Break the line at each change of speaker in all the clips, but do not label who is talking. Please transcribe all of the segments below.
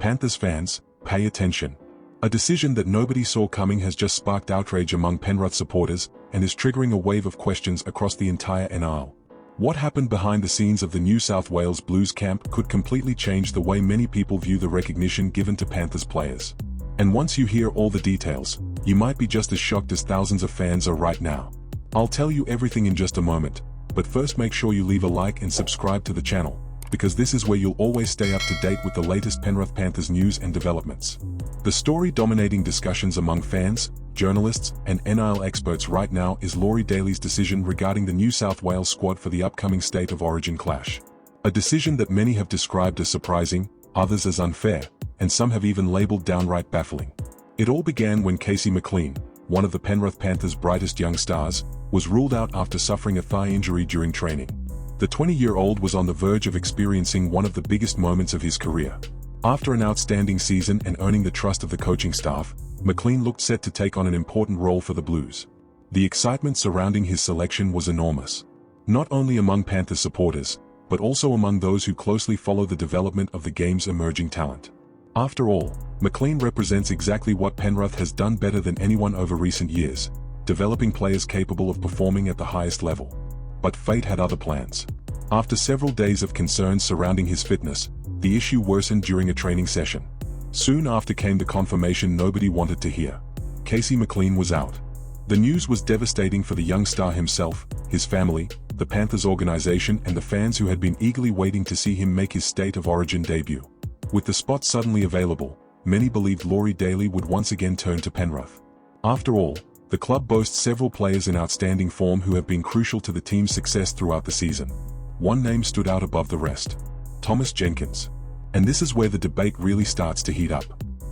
Panthers fans, pay attention. A decision that nobody saw coming has just sparked outrage among Penrith supporters and is triggering a wave of questions across the entire NRL. What happened behind the scenes of the New South Wales Blues camp could completely change the way many people view the recognition given to Panthers players. And once you hear all the details, you might be just as shocked as thousands of fans are right now. I'll tell you everything in just a moment, but first make sure you leave a like and subscribe to the channel, because this is where you'll always stay up to date with the latest Penrith Panthers news and developments. The story dominating discussions among fans, journalists, and NRL experts right now is Laurie Daley's decision regarding the New South Wales squad for the upcoming State of Origin clash. A decision that many have described as surprising, others as unfair, and some have even labelled downright baffling. It all began when Casey McLean, one of the Penrith Panthers' brightest young stars, was ruled out after suffering a thigh injury during training. The 20-year-old was on the verge of experiencing one of the biggest moments of his career. After an outstanding season and earning the trust of the coaching staff, McLean looked set to take on an important role for the Blues. The excitement surrounding his selection was enormous. Not only among Panthers supporters, but also among those who closely follow the development of the game's emerging talent. After all, McLean represents exactly what Penrith has done better than anyone over recent years, developing players capable of performing at the highest level. But fate had other plans. After several days of concerns surrounding his fitness, the issue worsened during a training session. Soon after came the confirmation nobody wanted to hear. Casey McLean was out. The news was devastating for the young star himself, his family, the Panthers organization and the fans who had been eagerly waiting to see him make his State of Origin debut. With the spot suddenly available, many believed Laurie Daley would once again turn to Penrith. After all, the club boasts several players in outstanding form who have been crucial to the team's success throughout the season. One name stood out above the rest: Thomas Jenkins. And this is where the debate really starts to heat up.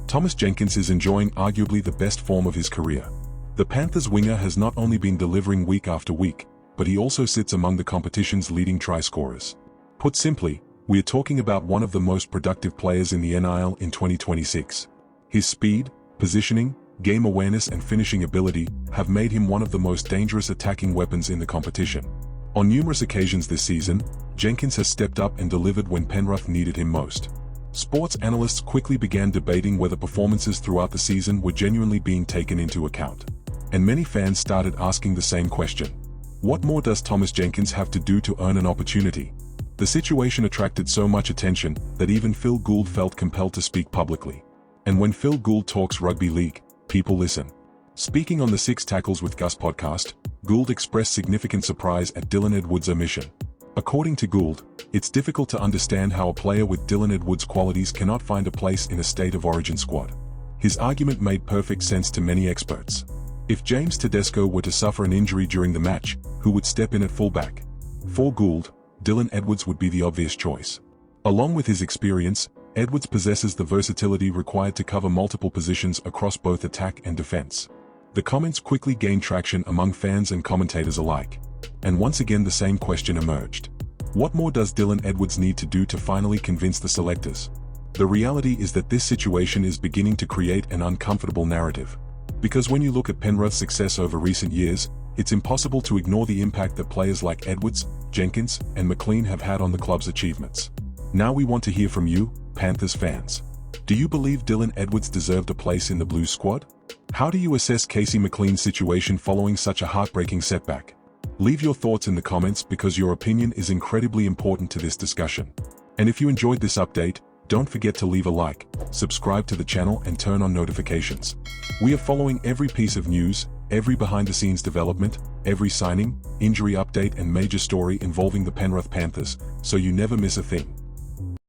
Thomas Jenkins is enjoying arguably the best form of his career. The Panthers winger has not only been delivering week after week, but he also sits among the competition's leading try scorers. Put simply, we are talking about one of the most productive players in the NRL in 2026. His speed, positioning, game awareness and finishing ability have made him one of the most dangerous attacking weapons in the competition. On numerous occasions this season, Jenkins has stepped up and delivered when Penrith needed him most. Sports analysts quickly began debating whether performances throughout the season were genuinely being taken into account. And many fans started asking the same question. What more does Thomas Jenkins have to do to earn an opportunity? The situation attracted so much attention that even Phil Gould felt compelled to speak publicly. And when Phil Gould talks rugby league, people listen. Speaking on the 6 Tackles with Gus podcast, Gould expressed significant surprise at Dylan Edwards' omission. According to Gould, it's difficult to understand how a player with Dylan Edwards' qualities cannot find a place in a State of Origin squad. His argument made perfect sense to many experts. If James Tedesco were to suffer an injury during the match, who would step in at fullback? For Gould, Dylan Edwards would be the obvious choice. Along with his experience, Edwards possesses the versatility required to cover multiple positions across both attack and defense. The comments quickly gained traction among fans and commentators alike. And once again the same question emerged. What more does Dylan Edwards need to do to finally convince the selectors? The reality is that this situation is beginning to create an uncomfortable narrative. Because when you look at Penrith's success over recent years, it's impossible to ignore the impact that players like Edwards, Jenkins, and McLean have had on the club's achievements. Now we want to hear from you, Panthers fans. Do you believe Dylan Edwards deserved a place in the Blues squad? How do you assess Casey McLean's situation following such a heartbreaking setback? Leave your thoughts in the comments because your opinion is incredibly important to this discussion. And if you enjoyed this update, don't forget to leave a like, subscribe to the channel and turn on notifications. We are following every piece of news, every behind-the-scenes development, every signing, injury update and major story involving the Penrith Panthers, so you never miss a thing.